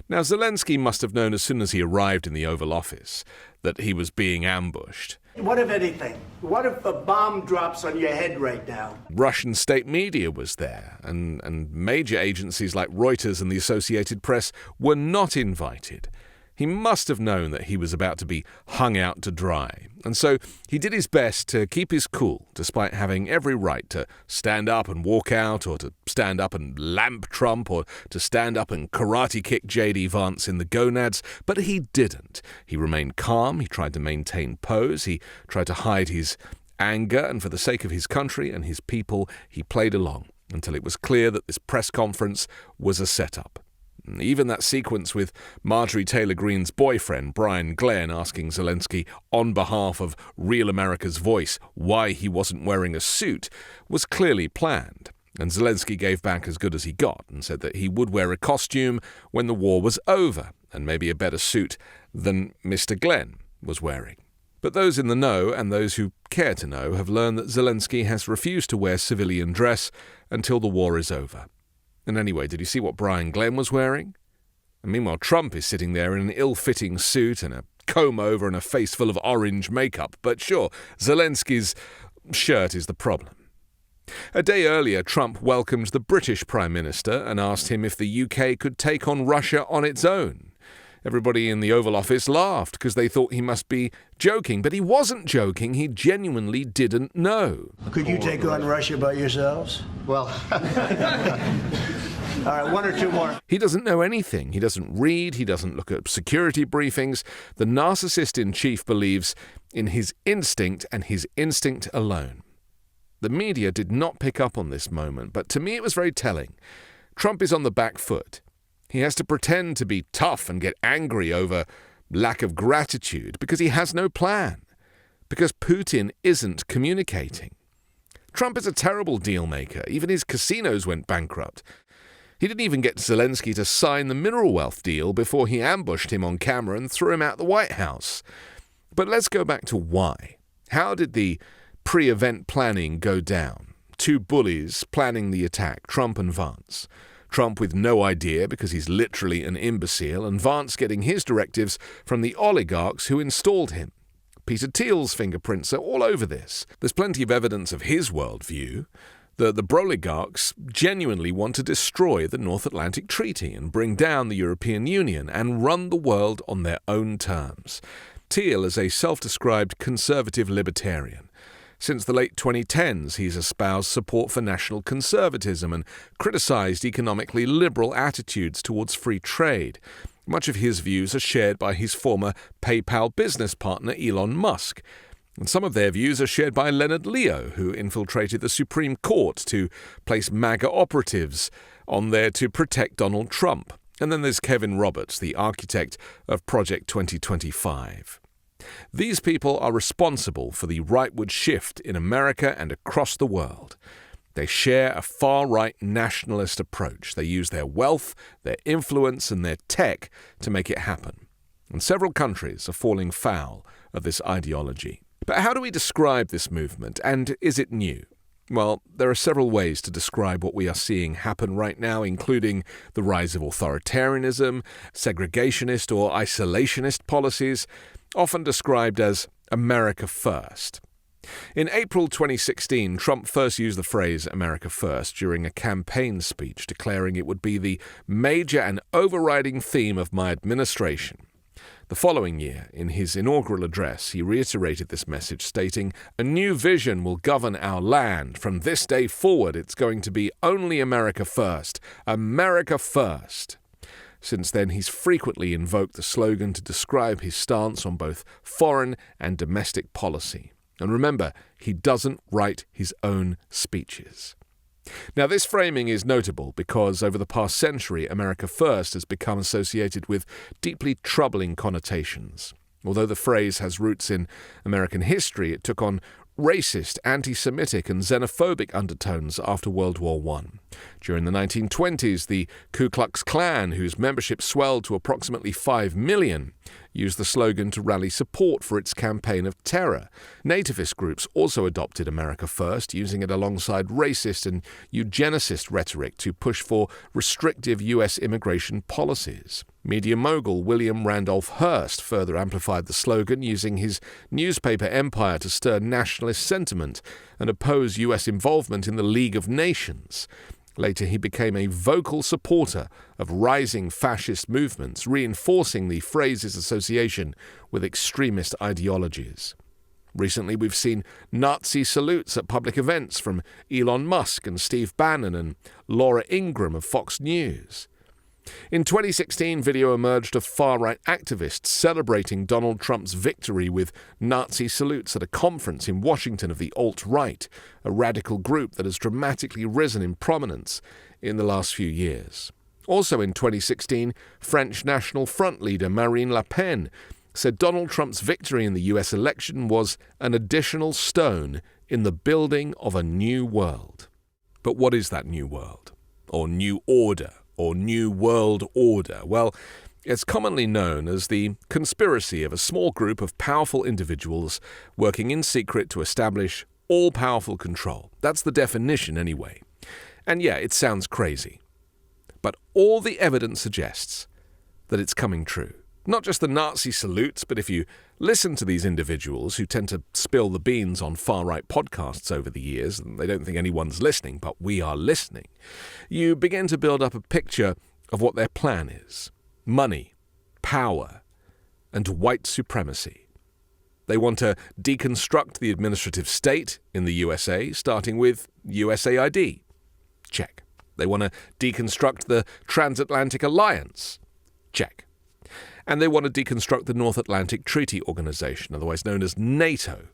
Now, Zelenskyy must have known as soon as he arrived in the Oval Office that he was being ambushed. What if anything? What if a bomb drops on your head right now? Russian state media was there, and major agencies like Reuters and the Associated Press were not invited. He must have known that he was about to be hung out to dry, and so he did his best to keep his cool, despite having every right to stand up and walk out, or to stand up and lamp Trump, or to stand up and karate kick J.D. Vance in the gonads, but he didn't. He remained calm, he tried to maintain pose, he tried to hide his anger, and for the sake of his country and his people, he played along until it was clear that this press conference was a setup. Even that sequence with Marjorie Taylor Greene's boyfriend, Brian Glenn, asking Zelenskyy on behalf of Real America's Voice why he wasn't wearing a suit was clearly planned. And Zelenskyy gave back as good as he got and said that he would wear a costume when the war was over, and maybe a better suit than Mr. Glenn was wearing. But those in the know, and those who care to know, have learned that Zelenskyy has refused to wear civilian dress until the war is over. And anyway, did you see what Brian Glenn was wearing? And meanwhile, Trump is sitting there in an ill-fitting suit and a comb-over and a face full of orange makeup. But sure, Zelenskyy's shirt is the problem. A day earlier, Trump welcomed the British Prime Minister and asked him if the UK could take on Russia on its own. Everybody in the Oval Office laughed because they thought he must be joking. But he wasn't joking. He genuinely didn't know. Could you take on Russia by yourselves? Well, all right, one or two more. He doesn't know anything. He doesn't read. He doesn't look at security briefings. The narcissist in chief believes in his instinct and his instinct alone. The media did not pick up on this moment, but to me it was very telling. Trump is on the back foot. He has to pretend to be tough and get angry over lack of gratitude because he has no plan, because Putin isn't communicating. Trump is a terrible deal maker. Even his casinos went bankrupt. He didn't even get Zelenskyy to sign the mineral wealth deal before he ambushed him on camera and threw him out the White House. But let's go back to why. How did the pre-event planning go down? Two bullies planning the attack, Trump and Vance. Trump with no idea because he's literally an imbecile, and Vance getting his directives from the oligarchs who installed him. Peter Thiel's fingerprints are all over this. There's plenty of evidence of his worldview. The broligarchs genuinely want to destroy the North Atlantic Treaty and bring down the European Union and run the world on their own terms. Thiel is a self-described conservative libertarian. Since the late 2010s, he's espoused support for national conservatism and criticized economically liberal attitudes towards free trade. Much of his views are shared by his former PayPal business partner Elon Musk. And some of their views are shared by Leonard Leo, who infiltrated the Supreme Court to place MAGA operatives on there to protect Donald Trump. And then there's Kevin Roberts, the architect of Project 2025. These people are responsible for the rightward shift in America and across the world. They share a far-right nationalist approach. They use their wealth, their influence, and their tech to make it happen. And several countries are falling foul of this ideology. But how do we describe this movement, and is it new? Well, there are several ways to describe what we are seeing happen right now, including the rise of authoritarianism, segregationist or isolationist policies, often described as America First. In April 2016, Trump first used the phrase America First during a campaign speech, declaring it would be the major and overriding theme of my administration. The following year, in his inaugural address, he reiterated this message, stating, "A new vision will govern our land. From this day forward, it's going to be only America first. America first." Since then, he's frequently invoked the slogan to describe his stance on both foreign and domestic policy. And remember, he doesn't write his own speeches. Now, this framing is notable because over the past century, America First has become associated with deeply troubling connotations. Although the phrase has roots in American history, it took on racist, anti-Semitic and xenophobic undertones after World War I. During the 1920s, the Ku Klux Klan, whose membership swelled to approximately 5 million, used the slogan to rally support for its campaign of terror. Nativist groups also adopted America First, using it alongside racist and eugenicist rhetoric to push for restrictive U.S. immigration policies. Media mogul William Randolph Hearst further amplified the slogan, using his newspaper empire to stir nationalist sentiment and oppose U.S. involvement in the League of Nations. Later, he became a vocal supporter of rising fascist movements, reinforcing the phrase's association with extremist ideologies. Recently, we've seen Nazi salutes at public events from Elon Musk and Steve Bannon and Laura Ingraham of Fox News. In 2016, video emerged of far-right activists celebrating Donald Trump's victory with Nazi salutes at a conference in Washington of the alt-right, a radical group that has dramatically risen in prominence in the last few years. Also in 2016, French National Front leader Marine Le Pen said Donald Trump's victory in the US election was an additional stone in the building of a new world. But what is that new world? Or new order? Or New World Order? Well, it's commonly known as the conspiracy of a small group of powerful individuals working in secret to establish all-powerful control. That's the definition anyway. And yeah, it sounds crazy. But all the evidence suggests that it's coming true. Not just the Nazi salutes, but if you listen to these individuals who tend to spill the beans on far-right podcasts over the years, and they don't think anyone's listening, but we are listening, you begin to build up a picture of what their plan is. Money, power, and white supremacy. They want to deconstruct the administrative state in the USA, starting with USAID. Check. They want to deconstruct the transatlantic alliance. Check. And they want to deconstruct the North Atlantic Treaty Organization, otherwise known as NATO.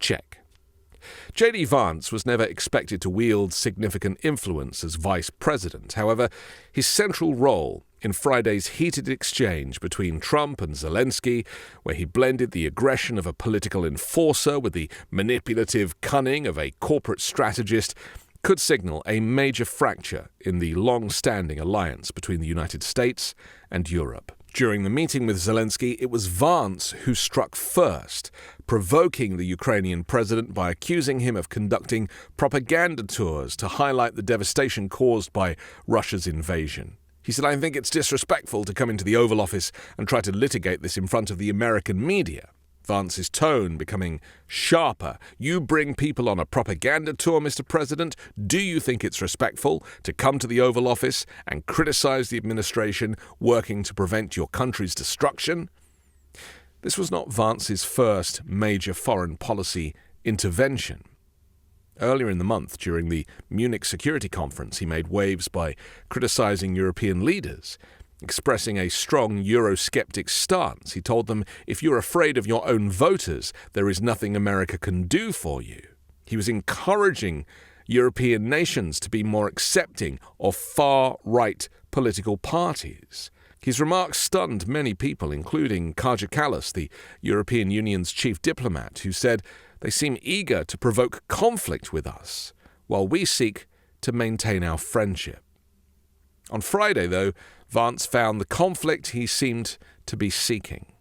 Check. J.D. Vance was never expected to wield significant influence as vice president. However, his central role in Friday's heated exchange between Trump and Zelenskyy, where he blended the aggression of a political enforcer with the manipulative cunning of a corporate strategist, could signal a major fracture in the long-standing alliance between the United States and Europe. During the meeting with Zelenskyy, it was Vance who struck first, provoking the Ukrainian president by accusing him of conducting propaganda tours to highlight the devastation caused by Russia's invasion. He said, "I think it's disrespectful to come into the Oval Office and try to litigate this in front of the American media." Vance's tone becoming sharper. "You bring people on a propaganda tour, Mr. President? Do you think it's respectful to come to the Oval Office and criticize the administration working to prevent your country's destruction?" This was not Vance's first major foreign policy intervention. Earlier in the month, during the Munich Security Conference, he made waves by criticizing European leaders, expressing a strong Eurosceptic stance. He told them, "If you're afraid of your own voters, there is nothing America can do for you." He was encouraging European nations to be more accepting of far-right political parties. His remarks stunned many people, including Kaja Kallas, the European Union's chief diplomat, who said they seem eager to provoke conflict with us, while we seek to maintain our friendship. On Friday, though, Vance found the conflict he seemed to be seeking.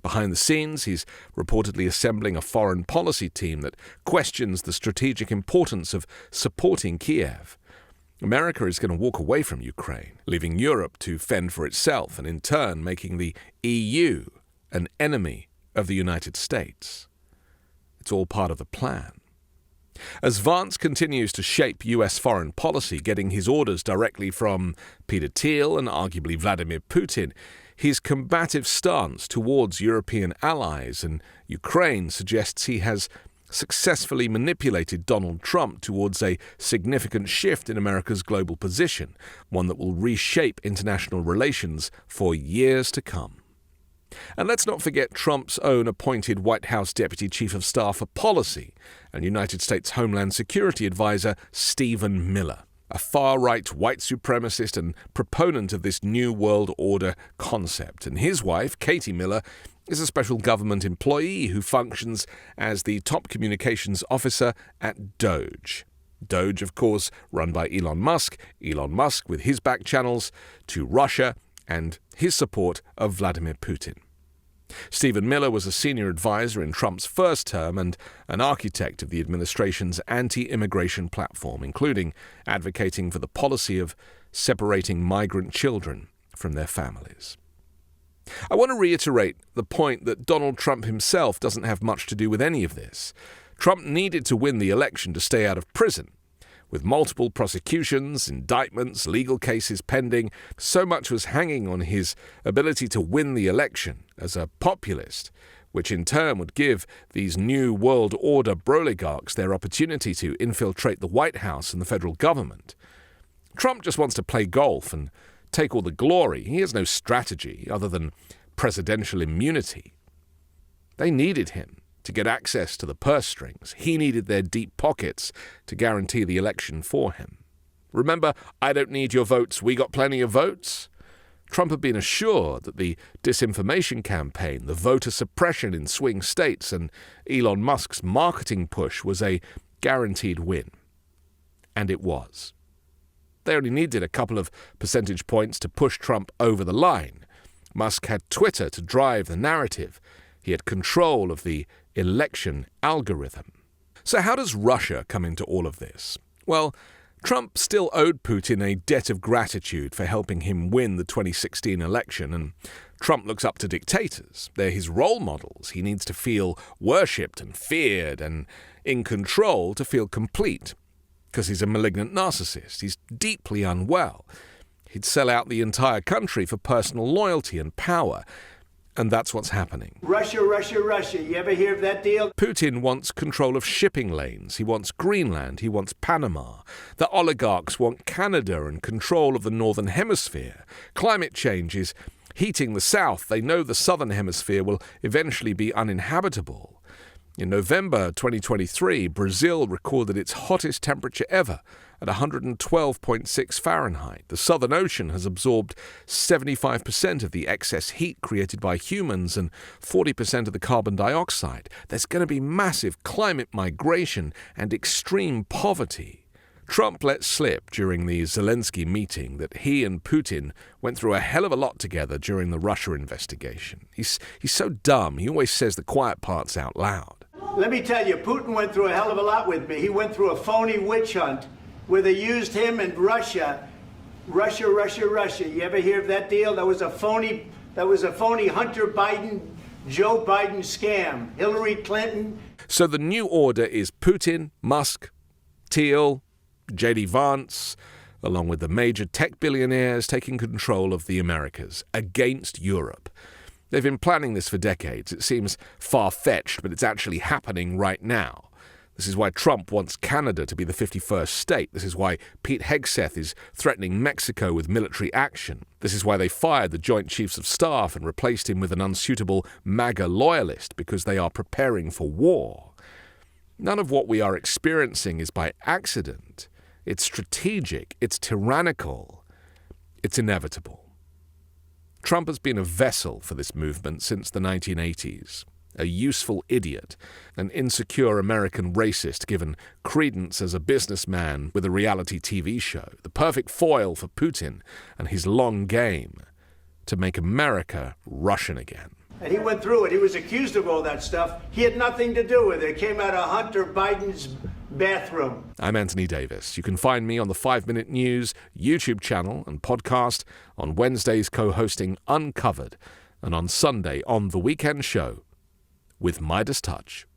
Behind the scenes, he's reportedly assembling a foreign policy team that questions the strategic importance of supporting Kiev. America is going to walk away from Ukraine, leaving Europe to fend for itself and in turn making the EU an enemy of the United States. It's all part of the plan. As Vance continues to shape U.S. foreign policy, getting his orders directly from Peter Thiel and arguably Vladimir Putin, his combative stance towards European allies and Ukraine suggests he has successfully manipulated Donald Trump towards a significant shift in America's global position, one that will reshape international relations for years to come. And let's not forget Trump's own appointed White House Deputy Chief of Staff for Policy and United States Homeland Security Advisor Stephen Miller, a far-right white supremacist and proponent of this New World Order concept. And his wife, Katie Miller, is a special government employee who functions as the top communications officer at DOGE. Doge, of course, run by Elon Musk with his back channels to Russia and his support of Vladimir Putin. Stephen Miller was a senior advisor in Trump's first term and an architect of the administration's anti-immigration platform, including advocating for the policy of separating migrant children from their families. I want to reiterate the point that Donald Trump himself doesn't have much to do with any of this. Trump needed to win the election to stay out of prison. With multiple prosecutions, indictments, legal cases pending, so much was hanging on his ability to win the election as a populist, which in turn would give these new world order broligarchs their opportunity to infiltrate the White House and the federal government. Trump just wants to play golf and take all the glory. He has no strategy other than presidential immunity. They needed him to get access to the purse strings. He needed their deep pockets to guarantee the election for him. Remember, I don't need your votes, we got plenty of votes? Trump had been assured that the disinformation campaign, the voter suppression in swing states, and Elon Musk's marketing push was a guaranteed win. And it was. They only needed a couple of percentage points to push Trump over the line. Musk had Twitter to drive the narrative. He had control of the election algorithm. So how does Russia come into all of this? Well, Trump still owed Putin a debt of gratitude for helping him win the 2016 election, and Trump looks up to dictators. They're his role models. He needs to feel worshipped and feared and in control to feel complete, because he's a malignant narcissist. He's deeply unwell. He'd sell out the entire country for personal loyalty and power. And that's what's happening. Russia, Russia, Russia. You ever hear of that deal? Putin wants control of shipping lanes. He wants Greenland. He wants Panama. The oligarchs want Canada and control of the Northern Hemisphere. Climate change is heating the South. They know the Southern Hemisphere will eventually be uninhabitable. In November 2023, Brazil recorded its hottest temperature ever at 112.6 Fahrenheit. The Southern Ocean has absorbed 75% of the excess heat created by humans and 40% of the carbon dioxide. There's going to be massive climate migration and extreme poverty. Trump let slip during the Zelenskyy meeting that he and Putin went through a hell of a lot together during the Russia investigation. He's so dumb, he always says the quiet parts out loud. Let me tell you, Putin went through a hell of a lot with me. He went through a phony witch hunt where they used him and Russia. Russia, Russia, Russia. You ever hear of that deal? That was a phony Hunter Biden, Joe Biden scam. Hillary Clinton. So the new order is Putin, Musk, Thiel, J.D. Vance, along with the major tech billionaires taking control of the Americas against Europe. They've been planning this for decades. It seems far-fetched, but it's actually happening right now. This is why Trump wants Canada to be the 51st state. This is why Pete Hegseth is threatening Mexico with military action. This is why they fired the Joint Chiefs of Staff and replaced him with an unsuitable MAGA loyalist, because they are preparing for war. None of what we are experiencing is by accident. It's strategic. It's tyrannical. It's inevitable. Trump has been a vessel for this movement since the 1980s. A useful idiot, an insecure American racist given credence as a businessman with a reality TV show, the perfect foil for Putin and his long game to make America Russian again. And he went through it. He was accused of all that stuff. He had nothing to do with it. It came out of Hunter Biden's bathroom. I'm Anthony Davis. You can find me on the 5 Minute News YouTube channel and podcast, on Wednesdays co-hosting Uncovered, and on Sunday on The Weekend Show with Midas Touch.